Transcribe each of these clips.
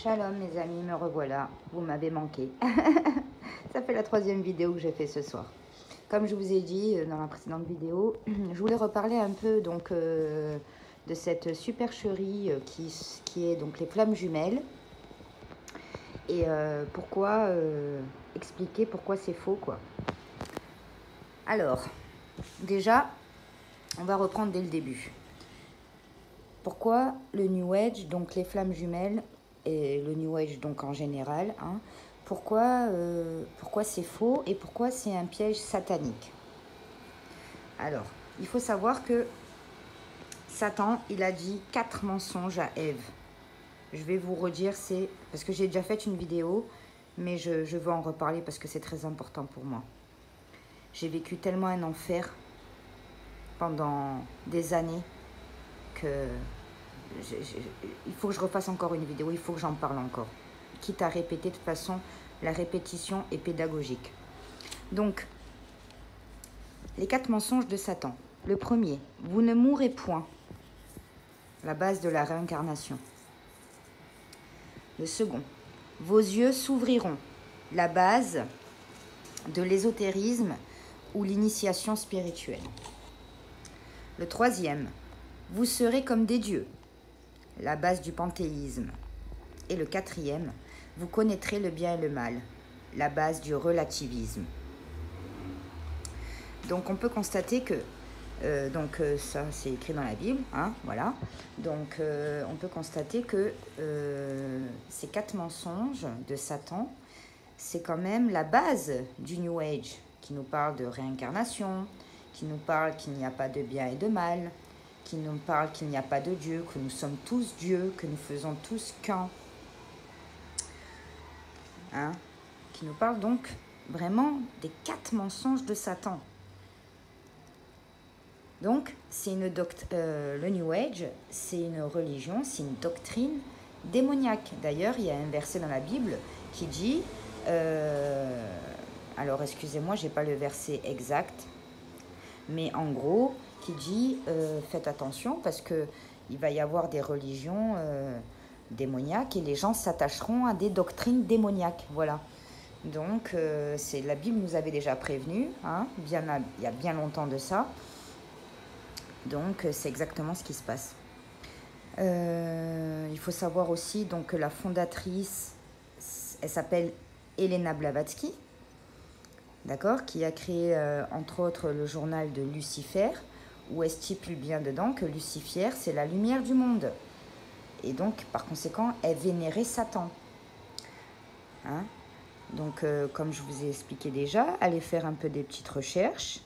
Shalom mes amis, me revoilà, vous m'avez manqué. Ça fait la 3e vidéo que j'ai fait ce soir. Comme je vous ai dit dans la précédente vidéo, je voulais reparler un peu donc, de cette supercherie qui est donc les flammes jumelles. Et pourquoi, expliquer pourquoi c'est faux quoi. Alors, déjà, on va reprendre dès le début. Pourquoi le New Age, donc les flammes jumelles, et le New Age donc en général, hein, pourquoi c'est faux et pourquoi c'est un piège satanique? Alors, il faut savoir que Satan, il a dit 4 mensonges à Ève. Je vais vous redire, c'est parce que j'ai déjà fait une vidéo, mais je veux en reparler parce que c'est très important pour moi. J'ai vécu tellement un enfer pendant des années que il faut que je refasse encore une vidéo, il faut que j'en parle encore. Quitte à répéter, de toute façon, la répétition est pédagogique. Donc, les 4 mensonges de Satan. Le premier, vous ne mourrez point. La base de la réincarnation. Le second, vos yeux s'ouvriront. La base de l'ésotérisme ou l'initiation spirituelle. Le troisième, vous serez comme des dieux. La base du panthéisme. Et le quatrième, vous connaîtrez le bien et le mal, la base du relativisme. Donc on peut constater que, ça c'est écrit dans la Bible, hein, voilà. Donc on peut constater que ces 4 mensonges de Satan, c'est quand même la base du New Age, qui nous parle de réincarnation, qui nous parle qu'il n'y a pas de bien et de mal, qui nous parle qu'il n'y a pas de Dieu, que nous sommes tous Dieu, que nous faisons tous qu'un. Hein, qui nous parle donc vraiment des 4 mensonges de Satan. Donc, c'est le New Age, c'est une religion, c'est une doctrine démoniaque. D'ailleurs, il y a un verset dans la Bible qui dit, alors excusez-moi, j'ai pas le verset exact, mais en gros, qui dit, faites attention parce que il va y avoir des religions démoniaques et les gens s'attacheront à des doctrines démoniaques, voilà. Donc, la Bible nous avait déjà prévenu, hein, il y a bien longtemps de ça. Donc, c'est exactement ce qui se passe. Il faut savoir aussi donc, que la fondatrice, elle s'appelle Elena Blavatsky, d'accord, qui a créé, entre autres, le journal de Lucifer, où elle stipule bien dedans que Lucifer, c'est la lumière du monde. Et donc, par conséquent, elle vénérait Satan. Hein? Donc, comme je vous ai expliqué déjà, allez faire un peu des petites recherches.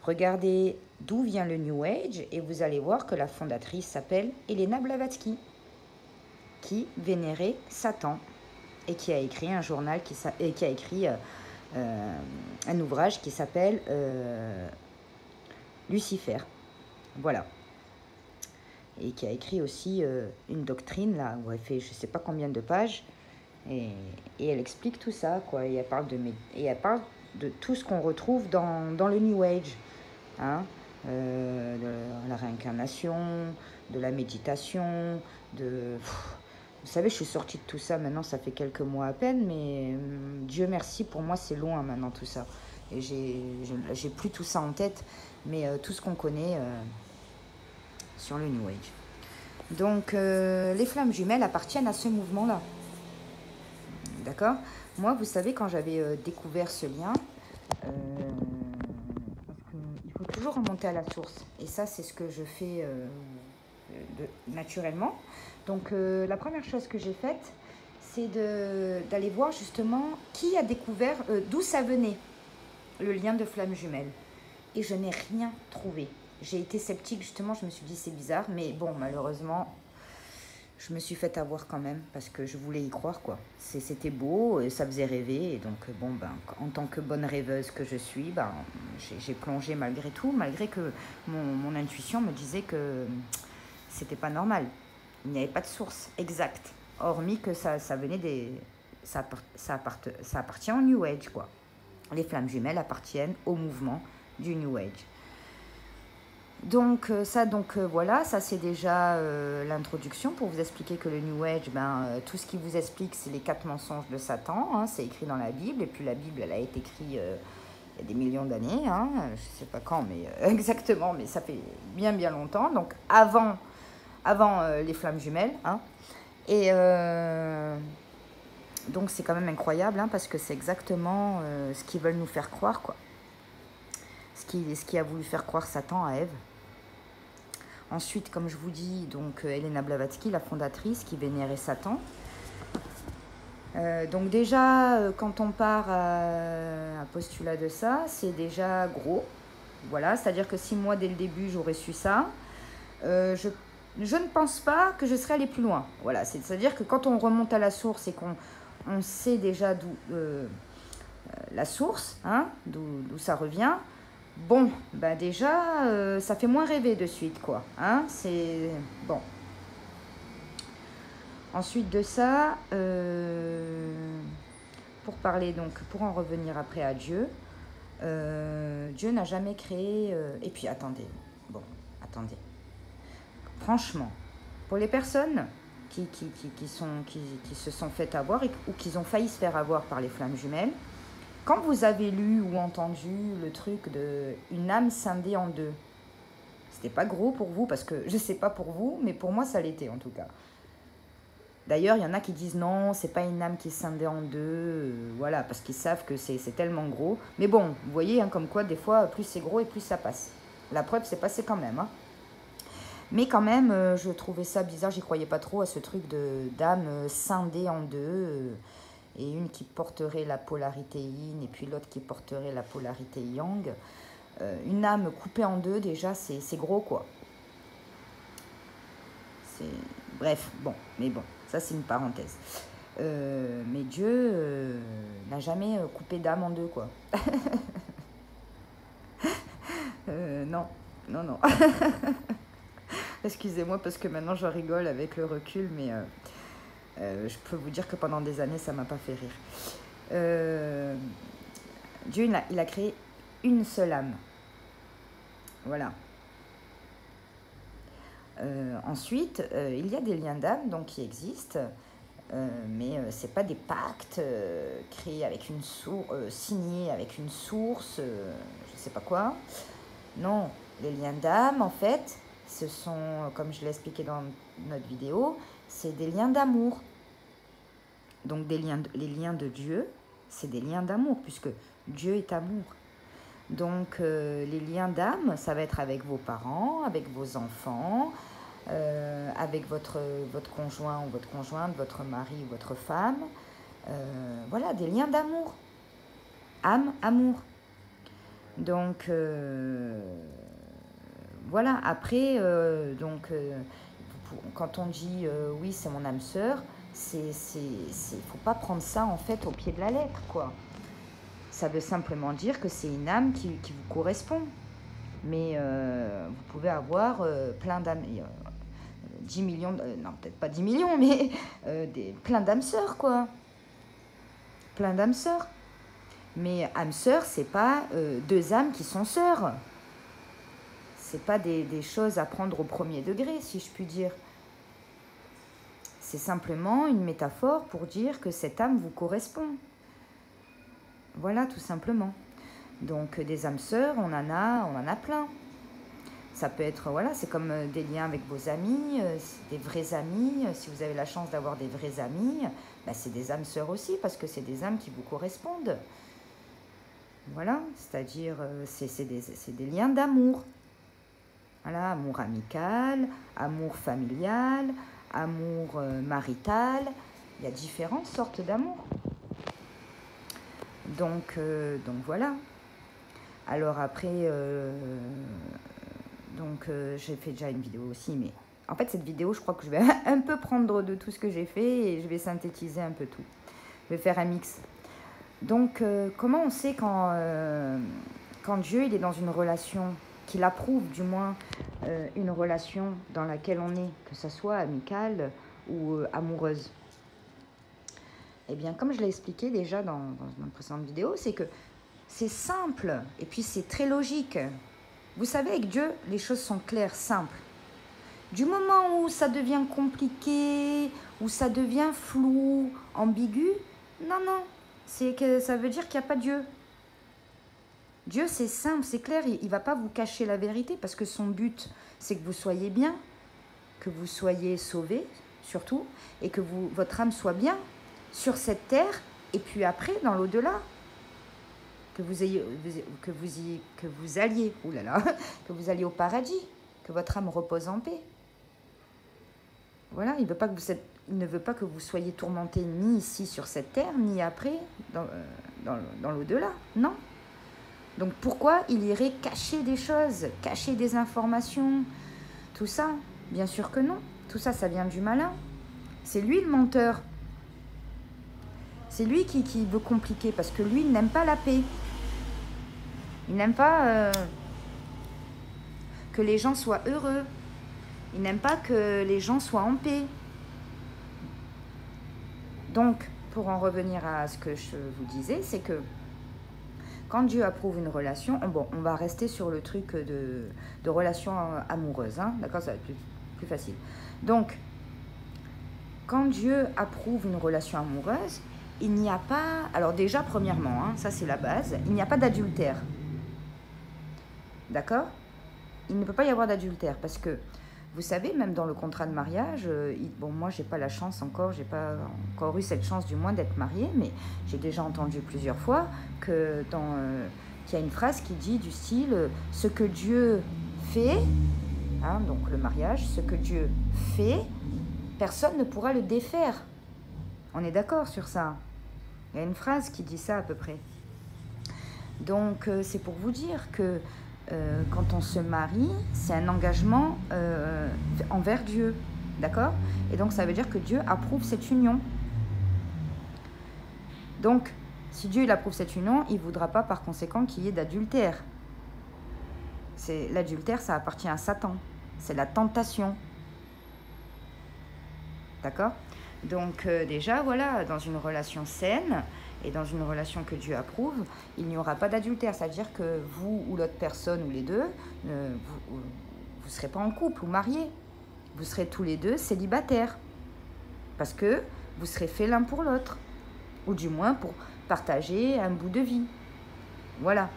Regardez d'où vient le New Age et vous allez voir que la fondatrice s'appelle Elena Blavatsky, qui vénérait Satan et qui a écrit un journal qui a écrit un ouvrage qui s'appelle Lucifer. Voilà. Et qui a écrit aussi une doctrine, là, où elle fait je ne sais pas combien de pages, et elle explique tout ça, quoi. Et elle parle de tout ce qu'on retrouve dans le New Age. Hein, de la réincarnation, de la méditation, vous savez, je suis sortie de tout ça maintenant, ça fait quelques mois à peine, mais Dieu merci, pour moi c'est loin maintenant tout ça. Et j'ai plus tout ça en tête, mais tout ce qu'on connaît sur le New Age. Donc, les flammes jumelles appartiennent à ce mouvement-là. D'accord? Moi, vous savez, quand j'avais découvert ce lien, il faut toujours remonter à la source. Et ça, c'est ce que je fais naturellement. Donc, la première chose que j'ai faite, c'est d'aller voir justement qui a découvert, d'où ça venait, le lien de flammes jumelles. Et je n'ai rien trouvé. J'ai été sceptique, justement, je me suis dit c'est bizarre. Mais bon, malheureusement, je me suis fait avoir quand même parce que je voulais y croire, quoi. C'était beau, et ça faisait rêver. Et donc, bon, ben, en tant que bonne rêveuse que je suis, ben, j'ai plongé malgré tout, malgré que mon intuition me disait que c'était pas normal. Il n'y avait pas de source exacte, hormis que ça venait ça appartient au New Age, quoi. Les flammes jumelles appartiennent au mouvement du New Age. Voilà, ça c'est déjà l'introduction pour vous expliquer que le New Age, tout ce qui vous explique, c'est les 4 mensonges de Satan, hein, c'est écrit dans la Bible, et puis la Bible, elle a été écrite il y a des millions d'années, hein, je ne sais pas quand, mais exactement, mais ça fait bien longtemps, donc avant les flammes jumelles, hein, et donc c'est quand même incroyable, hein, parce que c'est exactement ce qu'ils veulent nous faire croire, quoi. Ce qui a voulu faire croire Satan à Ève. Ensuite, comme je vous dis, donc Helena Blavatsky, la fondatrice, qui vénérait Satan. Donc déjà, quand on part à postulat de ça, c'est déjà gros. Voilà, c'est-à-dire que si moi, dès le début, j'aurais su ça, je ne pense pas que je serais allée plus loin. Voilà, c'est-à-dire que quand on remonte à la source et qu'on sait déjà d'où la source, hein, d'où ça revient, bon, déjà, ça fait moins rêver de suite, quoi. Hein, c'est bon. Ensuite de ça, pour en revenir après à Dieu, Dieu n'a jamais créé... et puis, attendez. Franchement, pour les personnes qui se sont fait avoir ou qui ont failli se faire avoir par les flammes jumelles, quand vous avez lu ou entendu le truc de une âme scindée en deux, c'était pas gros pour vous, parce que je sais pas pour vous, mais pour moi ça l'était en tout cas. D'ailleurs, il y en a qui disent non, c'est pas une âme qui est scindée en deux, voilà, parce qu'ils savent que c'est tellement gros. Mais bon, vous voyez, hein, comme quoi des fois, plus c'est gros et plus ça passe. La preuve, c'est passé quand même. Hein. Mais quand même, je trouvais ça bizarre, j'y croyais pas trop à ce truc d'âme scindée en deux. Et une qui porterait la polarité yin et puis l'autre qui porterait la polarité yang. Une âme coupée en deux, déjà, c'est gros, quoi. Bref, mais bon, ça c'est une parenthèse. Mais Dieu n'a jamais coupé d'âme en deux, quoi. Non. Excusez-moi parce que maintenant je rigole avec le recul, mais... je peux vous dire que pendant des années, ça ne m'a pas fait rire. Dieu, il a créé une seule âme. Voilà. Ensuite, il y a des liens d'âme donc, qui existent, mais ce n'est pas des pactes créés avec une source, signés avec une source, je ne sais pas quoi. Non, les liens d'âme, en fait, ce sont, comme je l'ai expliqué dans notre vidéo, c'est des liens d'amour. Donc les liens de Dieu, c'est des liens d'amour, puisque Dieu est amour. Donc les liens d'âme, ça va être avec vos parents, avec vos enfants, avec votre conjoint ou votre conjointe, votre mari ou votre femme. Voilà, des liens d'amour. Âme, amour. Donc voilà, après, quand on dit oui, c'est mon âme sœur, faut pas prendre ça en fait au pied de la lettre, quoi. Ça veut simplement dire que c'est une âme qui vous correspond. Mais vous pouvez avoir plein d'âmes, 10 millions, non peut-être pas 10 millions, mais plein d'âmes sœurs, quoi. Plein d'âmes sœurs. Mais âme sœur, c'est pas 2 âmes qui sont sœurs. C'est pas des choses à prendre au premier degré, si je puis dire. C'est simplement une métaphore pour dire que cette âme vous correspond. Voilà, tout simplement. Donc, des âmes sœurs, on en a plein. Ça peut être, voilà, c'est comme des liens avec vos amis, des vrais amis. Si vous avez la chance d'avoir des vrais amis, c'est des âmes sœurs aussi, parce que c'est des âmes qui vous correspondent. Voilà, c'est-à-dire, c'est des liens d'amour. Voilà, amour amical, amour familial, amour marital. Il y a différentes sortes d'amour. Donc voilà. Alors après, j'ai fait déjà une vidéo aussi, mais en fait cette vidéo, je crois que je vais un peu prendre de tout ce que j'ai fait et je vais synthétiser un peu tout. Je vais faire un mix. Donc comment on sait quand Dieu il est dans une relation, qu'il approuve du moins une relation dans laquelle on est, que ce soit amicale ou amoureuse? Eh bien, comme je l'ai expliqué déjà dans une précédente vidéo, c'est que c'est simple et puis c'est très logique. Vous savez, avec Dieu, les choses sont claires, simples. Du moment où ça devient compliqué, où ça devient flou, ambigu, non, non, c'est que ça veut dire qu'il n'y a pas Dieu. Dieu, c'est simple, c'est clair, il ne va pas vous cacher la vérité parce que son but, c'est que vous soyez bien, que vous soyez sauvés, surtout, et que votre âme soit bien sur cette terre, et puis après, dans l'au-delà, que vous alliez, oulala, que vous alliez au paradis, que votre âme repose en paix. Voilà, il ne veut pas que vous soyez tourmentés ni ici sur cette terre, ni après, dans l'au-delà, non. Donc pourquoi il irait cacher des choses, cacher des informations, tout ça? Bien sûr que non. Tout ça, ça vient du malin. C'est lui le menteur. C'est lui qui veut compliquer, parce que lui, il n'aime pas la paix. Il n'aime pas que les gens soient heureux. Il n'aime pas que les gens soient en paix. Donc, pour en revenir à ce que je vous disais, c'est que quand Dieu approuve une relation, bon, on va rester sur le truc de relation amoureuse, hein, d'accord, ça va être plus facile. Donc, quand Dieu approuve une relation amoureuse, il n'y a pas... Alors déjà, premièrement, hein, ça c'est la base, il n'y a pas d'adultère. D'accord? Il ne peut pas y avoir d'adultère parce que, vous savez, même dans le contrat de mariage, bon, moi, j'ai pas la chance encore, j'ai pas encore eu cette chance du moins d'être mariée, mais j'ai déjà entendu plusieurs fois qu'il y a une phrase qui dit du style « ce que Dieu fait », hein, donc le mariage, ce que Dieu fait, personne ne pourra le défaire. On est d'accord sur ça? Il y a une phrase qui dit ça à peu près. Donc, c'est pour vous dire que quand on se marie, c'est un engagement envers Dieu, d'accord? Et donc, ça veut dire que Dieu approuve cette union. Donc, si Dieu il approuve cette union, il ne voudra pas par conséquent qu'il y ait d'adultère. L'adultère, ça appartient à Satan. C'est la tentation. D'accord? Donc, déjà, voilà, dans une relation saine, et dans une relation que Dieu approuve, il n'y aura pas d'adultère. C'est-à-dire que vous ou l'autre personne, ou les deux, vous ne serez pas en couple ou mariés. Vous serez tous les deux célibataires. Parce que vous serez faits l'un pour l'autre. Ou du moins pour partager un bout de vie. Voilà.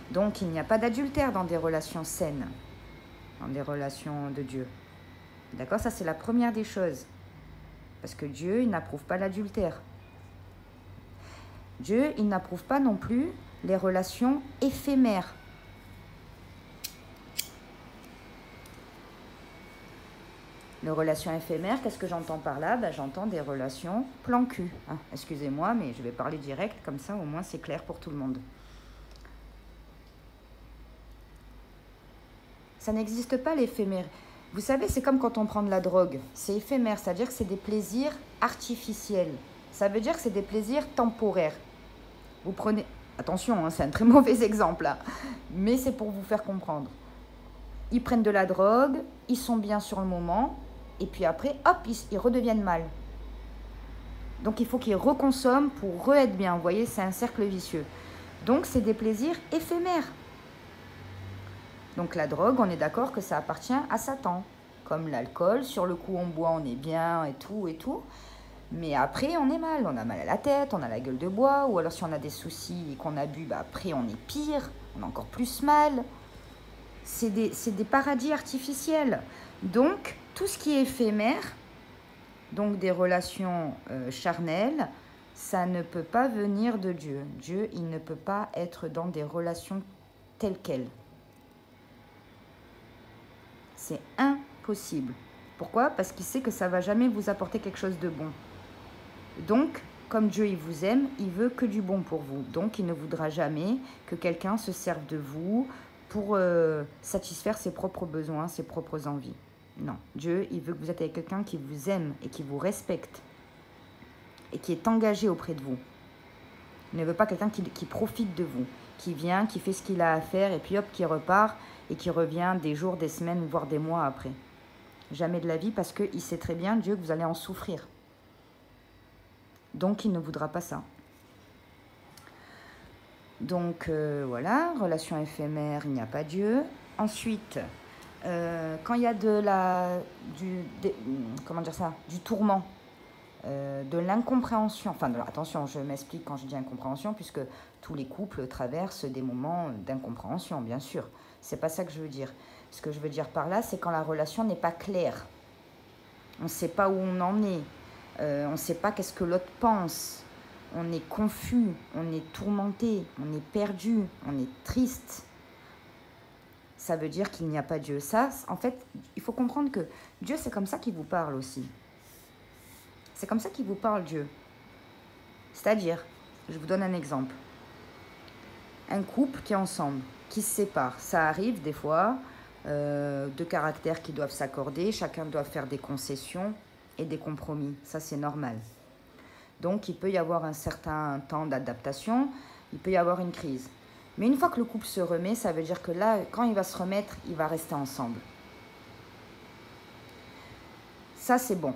Donc, il n'y a pas d'adultère dans des relations saines. Dans des relations de Dieu. D'accord? Ça, c'est la première des choses. Parce que Dieu, il n'approuve pas l'adultère. Dieu, il n'approuve pas non plus les relations éphémères. Les relations éphémères, qu'est-ce que j'entends par là? Ben, j'entends des relations plan cul. Hein, excusez-moi, mais je vais parler direct, comme ça au moins c'est clair pour tout le monde. Ça n'existe pas l'éphémère. Vous savez, c'est comme quand on prend de la drogue. C'est éphémère, c'est-à-dire que c'est des plaisirs artificiels. Ça veut dire que c'est des plaisirs temporaires. Vous prenez... Attention, hein, c'est un très mauvais exemple, là. Mais c'est pour vous faire comprendre. Ils prennent de la drogue, ils sont bien sur le moment, et puis après, hop, ils redeviennent mal. Donc, il faut qu'ils reconsomment pour re-être bien. Vous voyez, c'est un cercle vicieux. Donc, c'est des plaisirs éphémères. Donc, la drogue, on est d'accord que ça appartient à Satan. Comme l'alcool, sur le coup, on boit, on est bien, et tout, et tout. Mais après, on est mal. On a mal à la tête, on a la gueule de bois. Ou alors, si on a des soucis et qu'on a bu, bah, après, on est pire. On a encore plus mal. C'est des paradis artificiels. Donc, tout ce qui est éphémère, donc des relations charnelles, ça ne peut pas venir de Dieu. Dieu, il ne peut pas être dans des relations telles quelles. C'est impossible. Pourquoi? Parce qu'il sait que ça ne va jamais vous apporter quelque chose de bon. Donc, comme Dieu il vous aime, il veut que du bon pour vous. Donc, il ne voudra jamais que quelqu'un se serve de vous pour satisfaire ses propres besoins, ses propres envies. Non, Dieu, il veut que vous êtes avec quelqu'un qui vous aime et qui vous respecte et qui est engagé auprès de vous. Il ne veut pas quelqu'un qui profite de vous, qui vient, qui fait ce qu'il a à faire et puis hop, qui repart et qui revient des jours, des semaines, voire des mois après. Jamais de la vie parce qu'il sait très bien, Dieu, que vous allez en souffrir. Donc, il ne voudra pas ça. Donc voilà, relation éphémère, il n'y a pas Dieu. Ensuite, quand il y a comment dire ça, du tourment, de l'incompréhension, enfin attention, je m'explique quand je dis incompréhension, puisque tous les couples traversent des moments d'incompréhension, bien sûr. C'est pas ça que je veux dire. Ce que je veux dire par là, c'est quand la relation n'est pas claire. On ne sait pas où on en est. On ne sait pas qu'est-ce que l'autre pense. On est confus, on est tourmenté, on est perdu, on est triste. Ça veut dire qu'il n'y a pas Dieu. Ça, en fait, il faut comprendre que Dieu, c'est comme ça qu'il vous parle aussi. C'est comme ça qu'il vous parle, Dieu. C'est-à-dire, je vous donne un exemple. Un couple qui est ensemble, qui se sépare. Ça arrive des fois, deux caractères qui doivent s'accorder. Chacun doit faire des concessions et des compromis. Ça, c'est normal. Donc, il peut y avoir un certain temps d'adaptation. Il peut y avoir une crise. Mais une fois que le couple se remet, ça veut dire que là, quand il va se remettre, il va rester ensemble. Ça, c'est bon.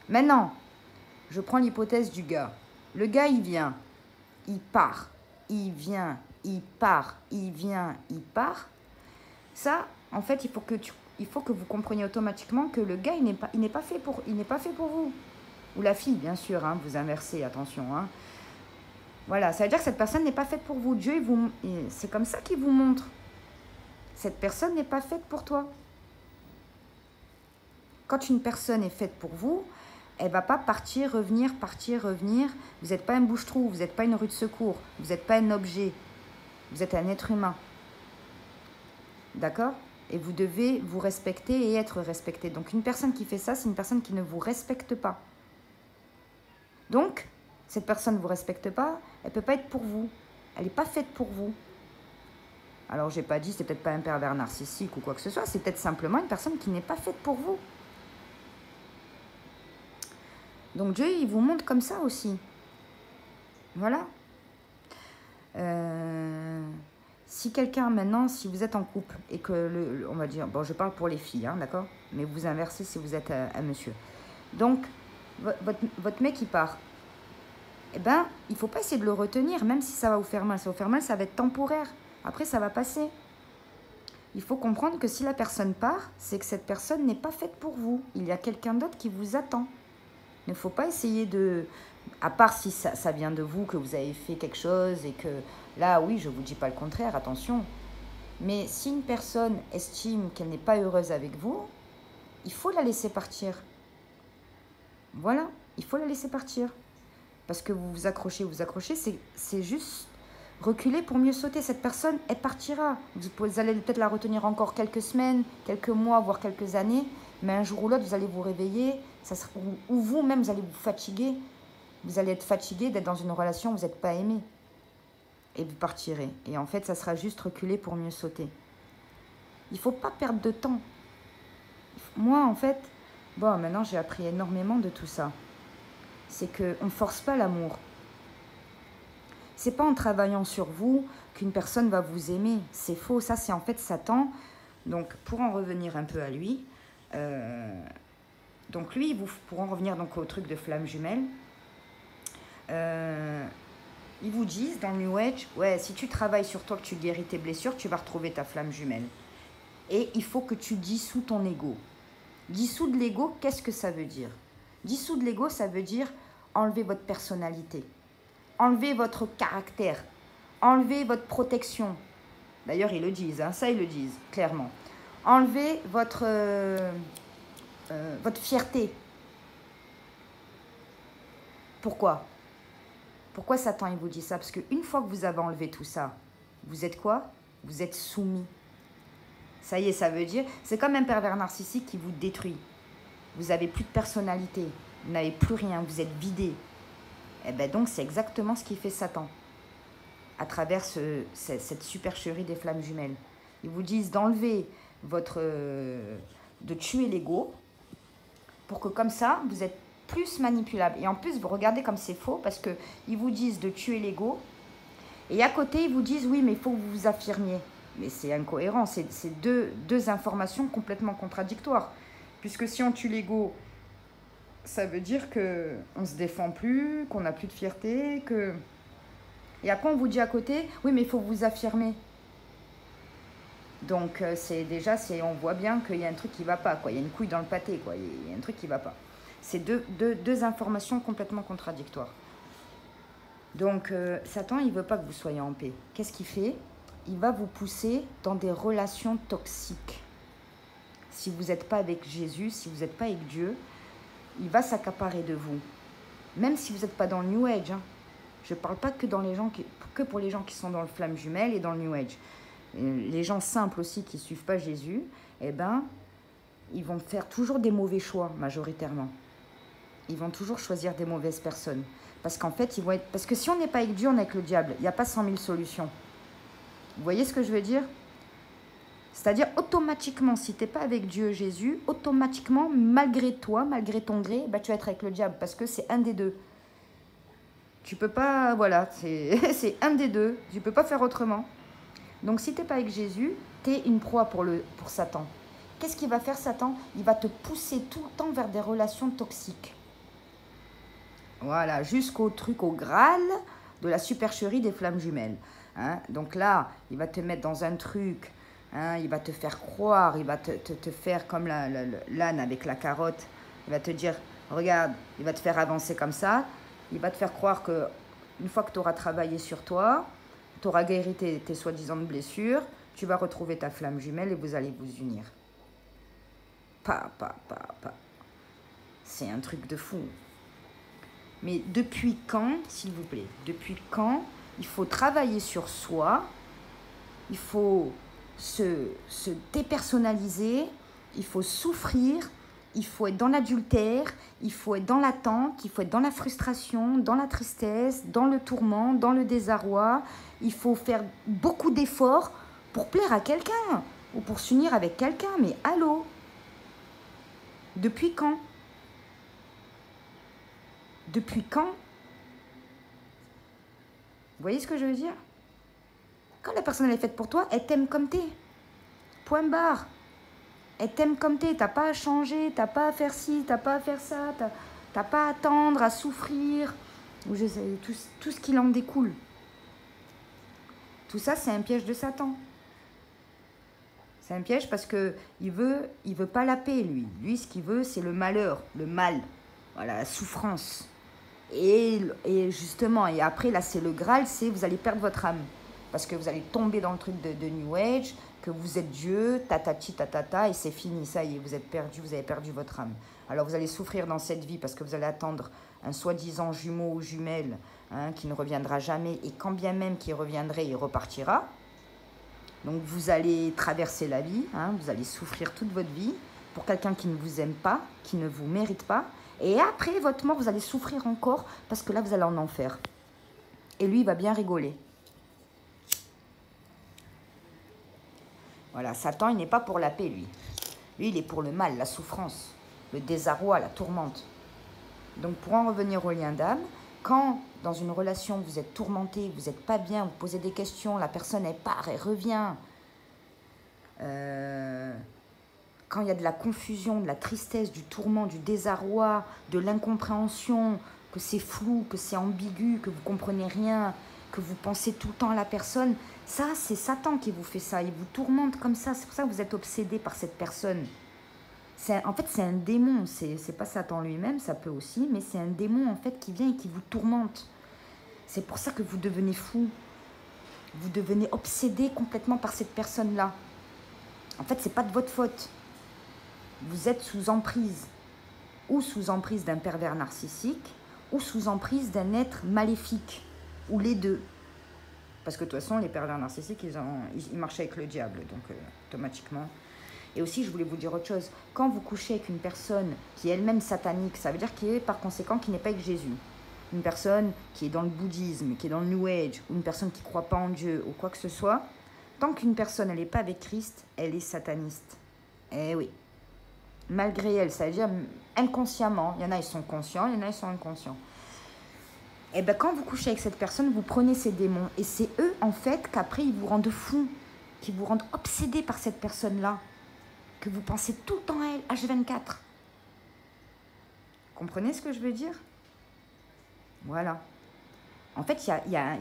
Maintenant, je prends l'hypothèse du gars. Le gars, il vient, il part, il vient, il part, il vient, il part. Ça, en fait, il faut que vous compreniez automatiquement que le gars, il n'est pas fait pour vous. Ou la fille, bien sûr, hein, vous inversez, attention. Hein. Voilà, ça veut dire que cette personne n'est pas faite pour vous. Dieu, c'est comme ça qu'il vous montre. Cette personne n'est pas faite pour toi. Quand une personne est faite pour vous, elle ne va pas partir, revenir. Vous n'êtes pas un bouche-trou, vous n'êtes pas une rue de secours, vous n'êtes pas un objet. Vous êtes un être humain. D'accord? Et vous devez vous respecter et être respecté. Donc une personne qui fait ça, c'est une personne qui ne vous respecte pas. Donc, cette personne ne vous respecte pas, elle ne peut pas être pour vous. Elle n'est pas faite pour vous. Alors, je n'ai pas dit, c'est peut-être pas un pervers narcissique ou quoi que ce soit, c'est peut-être simplement une personne qui n'est pas faite pour vous. Donc, Dieu, il vous montre comme ça aussi. Voilà. Si quelqu'un, maintenant, si vous êtes en couple et que, on va dire, bon, je parle pour les filles, hein, d'accord? Mais vous inversez si vous êtes un monsieur. Donc, votre mec, il part. Eh bien, il ne faut pas essayer de le retenir, même si ça va vous faire mal. Ça va vous faire mal, ça va être temporaire. Après, ça va passer. Il faut comprendre que si la personne part, c'est que cette personne n'est pas faite pour vous. Il y a quelqu'un d'autre qui vous attend. Il ne faut pas essayer de... À part si ça vient de vous, que vous avez fait quelque chose et que... Là, oui, je ne vous dis pas le contraire, attention. Mais si une personne estime qu'elle n'est pas heureuse avec vous, il faut la laisser partir. Voilà, il faut la laisser partir. Parce que vous vous accrochez, c'est juste reculer pour mieux sauter. Cette personne, elle partira. Vous allez peut-être la retenir encore quelques semaines, quelques mois, voire quelques années. Mais un jour ou l'autre, vous allez vous réveiller. Ou vous-même, vous allez vous fatiguer. Vous allez être fatigué d'être dans une relation où vous n'êtes pas aimé. Et vous partirez. Et en fait, ça sera juste reculer pour mieux sauter. Il ne faut pas perdre de temps. Moi, en fait, bon, maintenant, j'ai appris énormément de tout ça. C'est qu'on ne force pas l'amour. C'est pas en travaillant sur vous qu'une personne va vous aimer. C'est faux. Ça, c'est en fait Satan. Donc, pour en revenir un peu à lui, donc lui, pour en revenir donc au truc de flamme jumelle, ils vous disent dans le New Age, ouais, si tu travailles sur toi, que tu guéris tes blessures, tu vas retrouver ta flamme jumelle. Et il faut que tu dissous ton ego. Dissoudre l'ego, qu'est-ce que ça veut dire? Dissoudre l'ego, ça veut dire enlever votre personnalité, enlever votre caractère, enlever votre protection. D'ailleurs, ils le disent, hein, ça ils le disent, clairement. Enlever votre fierté. Pourquoi? Pourquoi Satan il vous dit ça? Parce qu'une fois que vous avez enlevé tout ça, vous êtes quoi? Vous êtes soumis. Ça y est, ça veut dire... C'est comme un pervers narcissique qui vous détruit. Vous n'avez plus de personnalité. Vous n'avez plus rien. Vous êtes vidé. Et bien donc, c'est exactement ce qui fait Satan. À travers cette supercherie des flammes jumelles. Ils vous disent d'enlever de tuer l'ego pour que comme ça, vous êtes plus manipulable. Et en plus, vous regardez comme c'est faux parce qu'ils vous disent de tuer l'ego. Et à côté, ils vous disent, oui, mais il faut que vous vous affirmiez. Mais c'est incohérent, c'est deux informations complètement contradictoires. Puisque si on tue l'ego, ça veut dire qu'on ne se défend plus, qu'on n'a plus de fierté, que Et après, on vous dit à côté, oui, mais il faut vous affirmer. Donc, c'est déjà, on voit bien qu'il y a un truc qui ne va pas, quoi. Il y a une couille dans le pâté, quoi. Il y a un truc qui ne va pas. C'est deux informations complètement contradictoires. Donc, Satan, il ne veut pas que vous soyez en paix. Qu'est-ce qu'il fait? Il va vous pousser dans des relations toxiques. Si vous n'êtes pas avec Jésus, si vous n'êtes pas avec Dieu, il va s'accaparer de vous. Même si vous n'êtes pas dans le New Age. Hein. Je ne parle pas que pour les gens qui sont dans le flamme jumelle et dans le New Age. Les gens simples aussi qui ne suivent pas Jésus, eh ben, ils vont faire toujours des mauvais choix, majoritairement. Ils vont toujours choisir des mauvaises personnes. Parce qu'en fait, parce que si on n'est pas avec Dieu, on est avec le diable. Il n'y a pas 100 000 solutions. Vous voyez ce que je veux dire? C'est-à-dire, automatiquement, si tu n'es pas avec Dieu, Jésus, automatiquement, malgré toi, malgré ton gré, bah, tu vas être avec le diable. Parce que c'est un des deux. Tu peux pas, voilà, c'est un des deux. Tu ne peux pas faire autrement. Donc, si tu n'es pas avec Jésus, tu es une proie pour Satan. Qu'est-ce qu'il va faire, Satan? Il va te pousser tout le temps vers des relations toxiques. Voilà, jusqu'au truc, au Graal de la supercherie des flammes jumelles. Hein? Donc là, il va te mettre dans un truc, hein, il va te faire croire, il va te faire comme l'âne avec la carotte. Il va te dire, regarde, il va te faire avancer comme ça. Il va te faire croire que une fois que tu auras travaillé sur toi, tu auras guéri tes soi-disant blessures, tu vas retrouver ta flamme jumelle et vous allez vous unir. Pas. C'est un truc de fou. Mais depuis quand, s'il vous plaît, depuis quand il faut travailler sur soi, il faut se dépersonnaliser, il faut souffrir, il faut être dans l'adultère, il faut être dans l'attente, il faut être dans la frustration, dans la tristesse, dans le tourment, dans le désarroi. Il faut faire beaucoup d'efforts pour plaire à quelqu'un ou pour s'unir avec quelqu'un. Mais allô? Depuis quand? Depuis quand? Vous voyez ce que je veux dire? Quand la personne elle est faite pour toi, elle t'aime comme t'es. Point barre. Elle t'aime comme t'es. T'as pas à changer, t'as pas à faire ci, t'as pas à faire ça, t'as pas à attendre, à souffrir. Ou je sais, tout ce qu'il en découle. Tout ça, c'est un piège de Satan. C'est un piège parce que il veut pas la paix, lui. Lui, ce qu'il veut, c'est le malheur, le mal. Voilà, la souffrance. Et justement, et après, là, c'est le Graal, c'est vous allez perdre votre âme. Parce que vous allez tomber dans le truc de New Age, que vous êtes Dieu, tatati, tatata, et c'est fini, ça y est, vous êtes perdu, vous avez perdu votre âme. Alors vous allez souffrir dans cette vie parce que vous allez attendre un soi-disant jumeau ou jumelle hein, qui ne reviendra jamais, et quand bien même qu'il reviendrait, il repartira. Donc vous allez traverser la vie, hein, vous allez souffrir toute votre vie pour quelqu'un qui ne vous aime pas, qui ne vous mérite pas. Et après votre mort, vous allez souffrir encore parce que là, vous allez en enfer. Et lui, il va bien rigoler. Voilà, Satan, il n'est pas pour la paix, lui. Lui, il est pour le mal, la souffrance, le désarroi, la tourmente. Donc, pour en revenir au lien d'âme, quand dans une relation, vous êtes tourmenté, vous n'êtes pas bien, vous posez des questions, la personne, elle part, elle revient. Quand il y a de la confusion, de la tristesse, du tourment, du désarroi, de l'incompréhension, que c'est flou, que c'est ambigu, que vous ne comprenez rien, que vous pensez tout le temps à la personne, ça, c'est Satan qui vous fait ça. Il vous tourmente comme ça. C'est pour ça que vous êtes obsédé par cette personne. En fait, c'est un démon. C'est pas Satan lui-même, ça peut aussi, mais c'est un démon en fait qui vient et qui vous tourmente. C'est pour ça que vous devenez fou. Vous devenez obsédé complètement par cette personne-là. En fait, c'est pas de votre faute. Vous êtes sous emprise. Ou sous emprise d'un pervers narcissique, ou sous emprise d'un être maléfique. Ou les deux. Parce que de toute façon, les pervers narcissiques, ils marchent avec le diable, donc automatiquement. Et aussi, je voulais vous dire autre chose. Quand vous couchez avec une personne qui est elle-même satanique, ça veut dire qu'il est par conséquent qui n'est pas avec Jésus. Une personne qui est dans le bouddhisme, qui est dans le New Age, ou une personne qui ne croit pas en Dieu, ou quoi que ce soit, tant qu'une personne, elle n'est pas avec Christ, elle est sataniste. Eh oui. Malgré elle, ça veut dire inconsciemment. Il y en a, ils sont conscients, il y en a, ils sont inconscients. Et bien, quand vous couchez avec cette personne, vous prenez ces démons. Et c'est eux, en fait, qu'après, ils vous rendent fous, qui vous rendent obsédés par cette personne-là, que vous pensez tout le temps à elle, H24. Comprenez ce que je veux dire? Voilà. En fait, il y a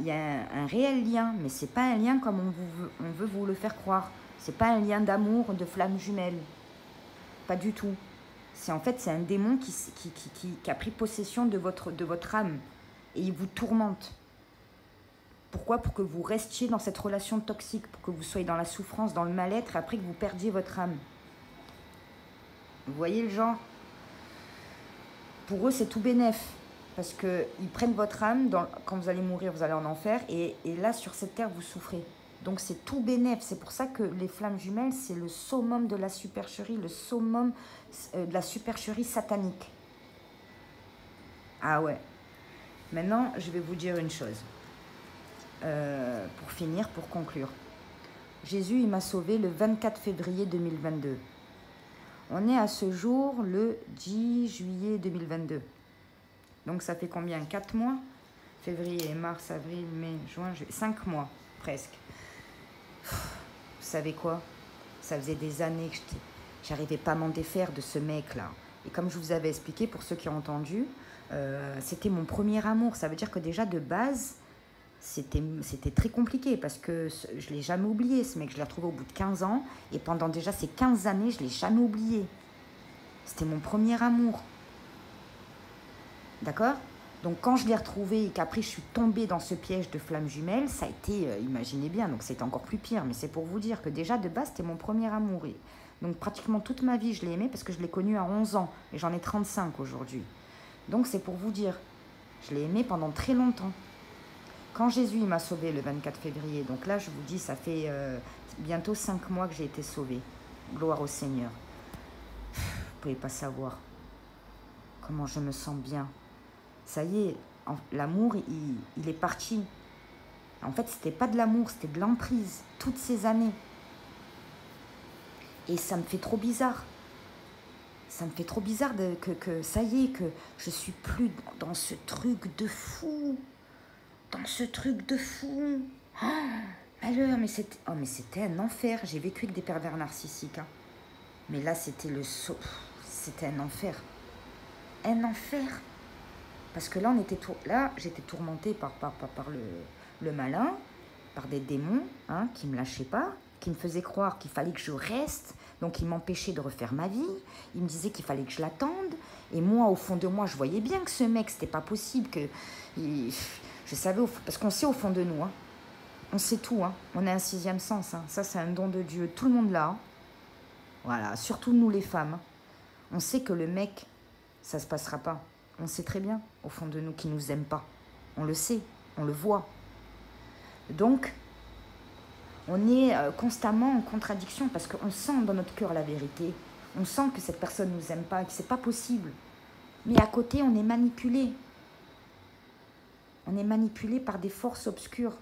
un réel lien, mais c'est pas un lien comme on veut vous le faire croire. C'est pas un lien d'amour, de flamme jumelle. Pas du tout. En fait, c'est un démon qui a pris possession de votre âme. Et il vous tourmente. Pourquoi? Pour que vous restiez dans cette relation toxique, pour que vous soyez dans la souffrance, dans le mal-être, et après que vous perdiez votre âme. Vous voyez le genre? Pour eux, c'est tout bénef. Parce qu'ils prennent votre âme, quand vous allez mourir, vous allez en enfer, et là, sur cette terre, vous souffrez. Donc, c'est tout bénef. C'est pour ça que les flammes jumelles, c'est le summum de la supercherie, le summum de la supercherie satanique. Ah ouais. Maintenant, je vais vous dire une chose. Pour finir, pour conclure. Jésus, il m'a sauvé le 24 février 2022. On est à ce jour le 10 juillet 2022. Donc ça fait combien? 4 mois? Février, mars, avril, mai, juin, juillet, 5 mois presque. Vous savez quoi? Ça faisait des années que j'arrivais pas à m'en défaire de ce mec-là. Et comme je vous avais expliqué, pour ceux qui ont entendu, c'était mon premier amour. Ça veut dire que déjà de base, c'était très compliqué parce que je ne l'ai jamais oublié, ce mec. Je l'ai retrouvé au bout de 15 ans. Et pendant déjà ces 15 années, je ne l'ai jamais oublié. C'était mon premier amour. D'accord? Donc quand je l'ai retrouvé et qu'après je suis tombée dans ce piège de flamme jumelle, ça a été, imaginez bien, donc c'était encore plus pire. Mais c'est pour vous dire que déjà de base, c'était mon premier amour. Et donc pratiquement toute ma vie, je l'ai aimé parce que je l'ai connu à 11 ans. Et j'en ai 35 aujourd'hui. Donc c'est pour vous dire, je l'ai aimé pendant très longtemps. Quand Jésus m'a sauvée le 24 février, donc là je vous dis, ça fait bientôt 5 mois que j'ai été sauvée. Gloire au Seigneur. Vous ne pouvez pas savoir comment je me sens bien. Ça y est, l'amour, il est parti. En fait, c'était pas de l'amour, c'était de l'emprise, toutes ces années. Et ça me fait trop bizarre. Ça me fait trop bizarre que ça y est, que je suis plus dans ce truc de fou. Dans ce truc de fou. Oh, malheur, mais c'était un enfer. J'ai vécu avec des pervers narcissiques. Hein. Mais là, c'était c'était un enfer. Un enfer. Parce que là, j'étais tourmentée par le malin, par des démons qui ne me lâchaient pas, qui me faisaient croire qu'il fallait que je reste. Donc, ils m'empêchaient de refaire ma vie. Ils me disaient qu'il fallait que je l'attende. Et moi, au fond de moi, je voyais bien que ce mec, c'était pas possible. Je savais, parce qu'on sait au fond de nous. Hein. On sait tout. Hein. On a un 6e sens. Hein. Ça, c'est un don de Dieu. Tout le monde l'a. Hein. Voilà. Surtout nous, les femmes. Hein. On sait que le mec, ça ne se passera pas. On sait très bien, au fond de nous, qu'il ne nous aime pas. On le sait, on le voit. Donc, on est constamment en contradiction parce qu'on sent dans notre cœur la vérité. On sent que cette personne ne nous aime pas et que ce n'est pas possible. Mais à côté, on est manipulé. On est manipulé par des forces obscures.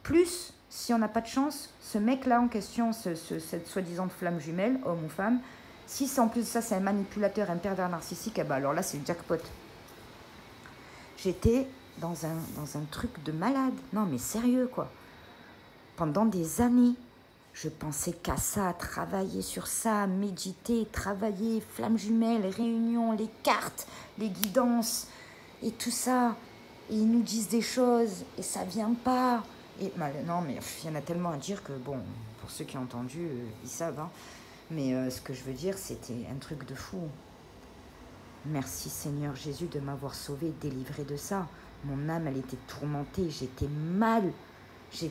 Plus, si on n'a pas de chance, ce mec-là en question, cette soi-disant flamme jumelle, homme ou femme, si en plus de ça, c'est un manipulateur, un pervers narcissique, eh ben alors là, c'est le jackpot. J'étais dans un truc de malade. Non, mais sérieux, quoi. Pendant des années, je pensais qu'à ça, travailler sur ça, méditer, travailler, flamme jumelle, réunions, les cartes, les guidances, et tout ça. Et ils nous disent des choses, et ça vient pas. Et, non, mais il y en a tellement à dire que, bon, pour ceux qui ont entendu, ils savent, hein. Mais ce que je veux dire, c'était un truc de fou. Merci Seigneur Jésus de m'avoir sauvé, délivré de ça. Mon âme, elle était tourmentée, j'étais mal. Je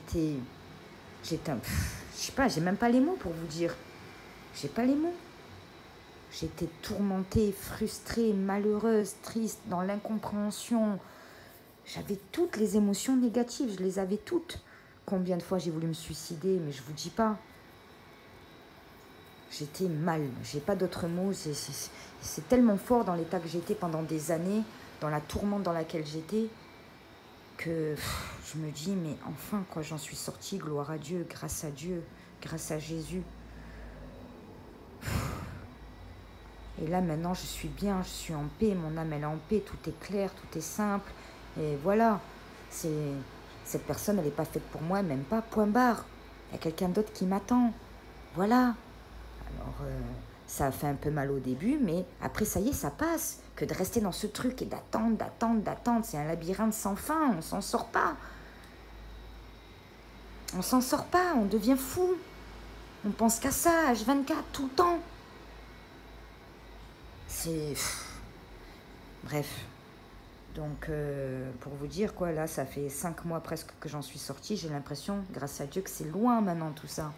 sais pas, j'ai même pas les mots pour vous dire. J'ai pas les mots. J'étais tourmentée, frustrée, malheureuse, triste, dans l'incompréhension. J'avais toutes les émotions négatives, je les avais toutes. Combien de fois j'ai voulu me suicider, mais je vous dis pas. J'étais mal, j'ai pas d'autres mots, c'est tellement fort dans l'état que j'étais pendant des années, dans la tourmente dans laquelle j'étais, que je me dis, mais enfin, quoi, j'en suis sortie, gloire à Dieu, grâce à Jésus. Et là, maintenant, je suis bien, je suis en paix, mon âme, elle est en paix, tout est clair, tout est simple, et voilà, cette personne, elle n'est pas faite pour moi, même pas, point barre, il y a quelqu'un d'autre qui m'attend, voilà. Alors, ça a fait un peu mal au début, mais après, ça y est, ça passe. que de rester dans ce truc et d'attendre, d'attendre, d'attendre. C'est un labyrinthe sans fin, on s'en sort pas. On s'en sort pas, on devient fou. On pense qu'à ça, H24, tout le temps. C'est... Bref. Donc, pour vous dire, quoi, là, ça fait 5 mois presque que j'en suis sortie. J'ai l'impression, grâce à Dieu, que c'est loin maintenant tout ça.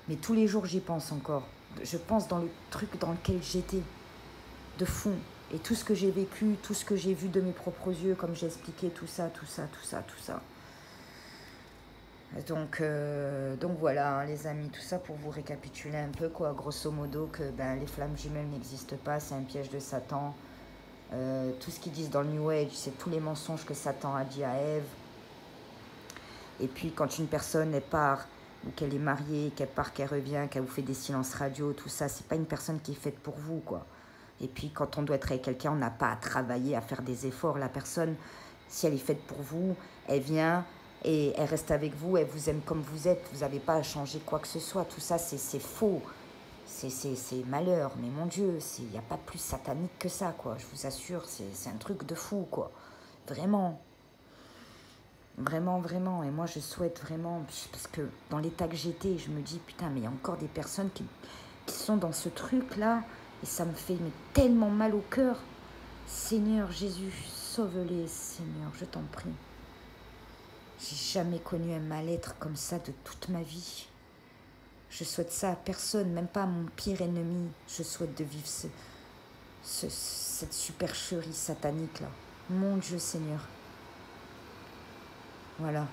Mais tous les jours, j'y pense encore. Je pense dans le truc dans lequel j'étais, de fond. Et tout ce que j'ai vécu, tout ce que j'ai vu de mes propres yeux, comme j'ai expliqué, tout ça, tout ça, tout ça, tout ça. Donc voilà, hein, les amis, tout ça pour vous récapituler un peu, quoi, grosso modo, que les flammes jumelles n'existent pas, c'est un piège de Satan. Tout ce qu'ils disent dans le New Age, c'est tous les mensonges que Satan a dit à Ève. Et puis quand une personne elle part, ou qu'elle est mariée, qu'elle part, qu'elle revient, qu'elle vous fait des silences radio, tout ça, c'est pas une personne qui est faite pour vous, quoi. Et puis quand on doit être avec quelqu'un, on n'a pas à travailler, à faire des efforts. La personne, si elle est faite pour vous, elle vient et elle reste avec vous, elle vous aime comme vous êtes, vous n'avez pas à changer quoi que ce soit. Tout ça, c'est faux. C'est malheur, mais mon Dieu, il n'y a pas plus satanique que ça, quoi. Je vous assure, c'est un truc de fou, quoi. Vraiment. Vraiment, vraiment. Et moi, je souhaite vraiment, parce que dans l'état que j'étais, je me dis, putain, mais il y a encore des personnes qui sont dans ce truc-là, et ça me fait tellement mal au cœur. Seigneur Jésus, sauve-les, Seigneur, je t'en prie. J'ai jamais connu un mal-être comme ça de toute ma vie. Je souhaite ça à personne, même pas à mon pire ennemi. Je souhaite de vivre cette supercherie satanique-là. Mon Dieu Seigneur. Voilà.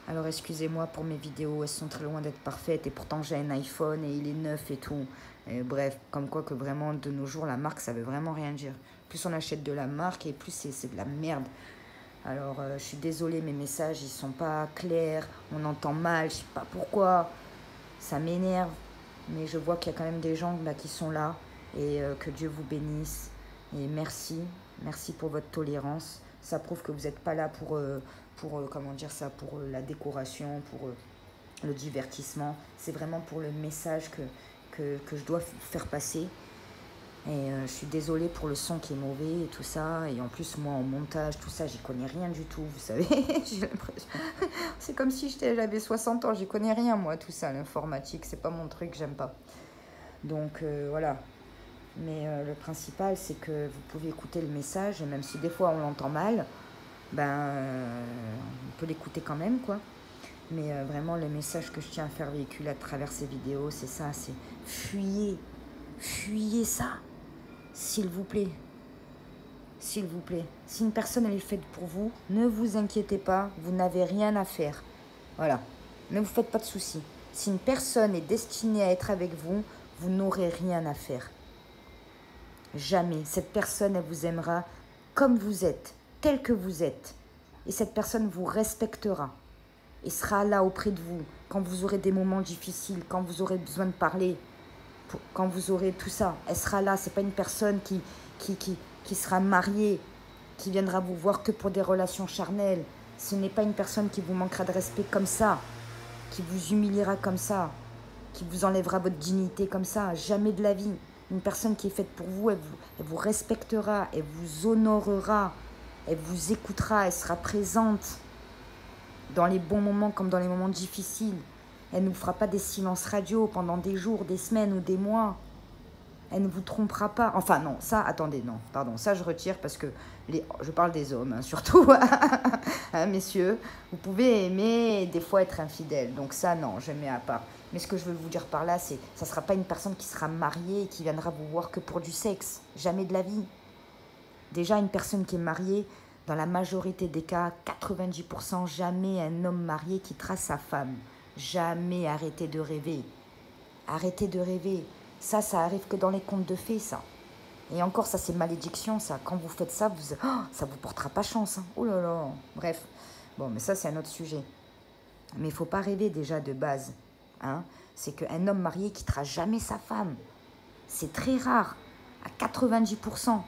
Alors excusez-moi pour mes vidéos, elles sont très loin d'être parfaites. Et pourtant j'ai un iPhone et il est neuf et tout. Et bref, comme quoi que vraiment de nos jours, la marque, ça veut vraiment rien dire. Plus on achète de la marque et plus c'est de la merde. Alors je suis désolée, mes messages, ils sont pas clairs. On entend mal, je sais pas pourquoi. Ça m'énerve, mais je vois qu'il y a quand même des gens qui sont là et que Dieu vous bénisse. Et merci pour votre tolérance. Ça prouve que vous n'êtes pas là pour comment dire ça, pour la décoration, pour le divertissement. C'est vraiment pour le message que je dois faire passer. Et je suis désolée pour le son qui est mauvais et tout ça. Et en plus, moi, en montage, tout ça, j'y connais rien du tout, vous savez. J'ai l'impression... C'est comme si j'avais 60 ans, j'y connais rien, moi, tout ça, l'informatique. C'est pas mon truc, j'aime pas. Donc, voilà. Mais le principal, c'est que vous pouvez écouter le message. Et même si des fois, on l'entend mal, on peut l'écouter quand même, quoi. Mais vraiment, le message que je tiens à faire véhiculer à travers ces vidéos, c'est ça, c'est fuyez. Fuyez ça. S'il vous plaît, s'il vous plaît. Si une personne elle est faite pour vous, ne vous inquiétez pas, vous n'avez rien à faire. Voilà, ne vous faites pas de soucis. Si une personne est destinée à être avec vous, vous n'aurez rien à faire. Jamais. Cette personne, elle vous aimera comme vous êtes, tel que vous êtes. Et cette personne vous respectera et sera là auprès de vous quand vous aurez des moments difficiles, quand vous aurez besoin de parler. Quand vous aurez tout ça, elle sera là. C'est pas une personne qui sera mariée, qui viendra vous voir que pour des relations charnelles. Ce n'est pas une personne qui vous manquera de respect comme ça, qui vous humiliera comme ça, qui vous enlèvera votre dignité comme ça. Jamais de la vie. Une personne qui est faite pour vous, elle vous respectera, elle vous honorera, elle vous écoutera, elle sera présente dans les bons moments comme dans les moments difficiles. Elle ne vous fera pas des silences radio pendant des jours, des semaines ou des mois. Elle ne vous trompera pas. Enfin non, ça, attendez, non, pardon, ça je retire parce que je parle des hommes, hein, surtout. Hein, messieurs, vous pouvez aimer et des fois être infidèle. Donc ça, non, je mets à part. Mais ce que je veux vous dire par là, c'est ça ne sera pas une personne qui sera mariée et qui viendra vous voir que pour du sexe. Jamais de la vie. Déjà, une personne qui est mariée, dans la majorité des cas, 90%, jamais un homme marié quittera sa femme. Jamais. Arrêtez de rêver. Arrêtez de rêver. Ça arrive que dans les contes de fées, ça. Et encore, ça, c'est malédiction, ça. Quand vous faites ça, ça vous portera pas chance. Hein. Oh là là. Bref. Bon, mais ça, c'est un autre sujet. Mais il ne faut pas rêver déjà de base. Hein. C'est qu'un homme marié quittera jamais sa femme. C'est très rare. À 90%.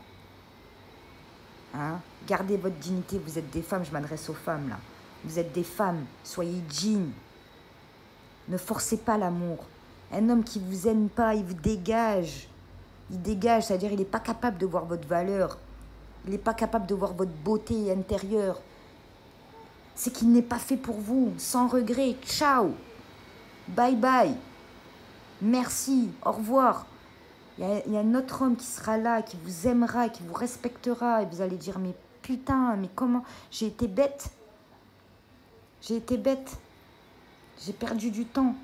Hein. Gardez votre dignité. Vous êtes des femmes. Je m'adresse aux femmes, là. Vous êtes des femmes. Soyez dignes. Ne forcez pas l'amour. Un homme qui ne vous aime pas, il vous dégage. Il dégage, c'est-à-dire il n'est pas capable de voir votre valeur. Il n'est pas capable de voir votre beauté intérieure. C'est qu'il n'est pas fait pour vous. Sans regret. Ciao. Bye bye. Merci. Au revoir. Il y a un autre homme qui sera là, qui vous aimera, qui vous respectera. Et vous allez dire, mais putain, mais comment? J'ai été bête. J'ai été bête. J'ai perdu du temps.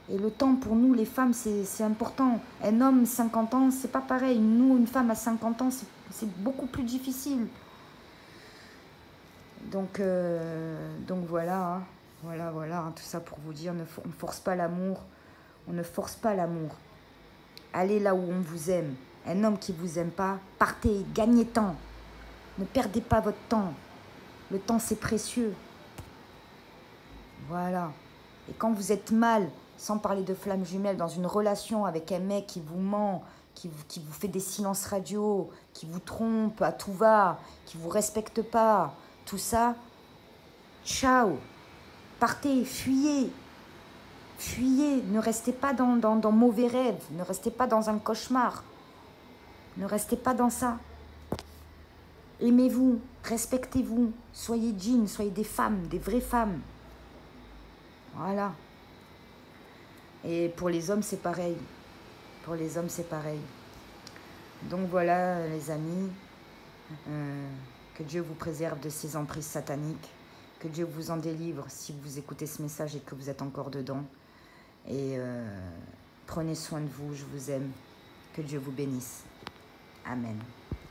Et le temps, pour nous, les femmes, c'est important. Un homme, 50 ans, c'est pas pareil. Nous, une femme à 50 ans, c'est beaucoup plus difficile. Donc voilà, hein. Voilà, hein, tout ça pour vous dire, on ne force pas l'amour. On ne force pas l'amour. Allez là où on vous aime. Un homme qui ne vous aime pas, partez, gagnez temps. Ne perdez pas votre temps. Le temps, c'est précieux. Voilà. Et quand vous êtes mal, sans parler de flammes jumelles, dans une relation avec un mec qui vous ment, qui vous fait des silences radio, qui vous trompe à tout va, qui ne vous respecte pas, tout ça, ciao. Partez, fuyez. Fuyez, ne restez pas dans mauvais rêves, ne restez pas dans un cauchemar. Ne restez pas dans ça. Aimez-vous, respectez-vous, soyez dignes, soyez des femmes, des vraies femmes. Voilà. Et pour les hommes, c'est pareil. Pour les hommes, c'est pareil. Donc voilà, les amis, que Dieu vous préserve de ces emprises sataniques, que Dieu vous en délivre si vous écoutez ce message et que vous êtes encore dedans. Et prenez soin de vous, je vous aime. Que Dieu vous bénisse. Amen.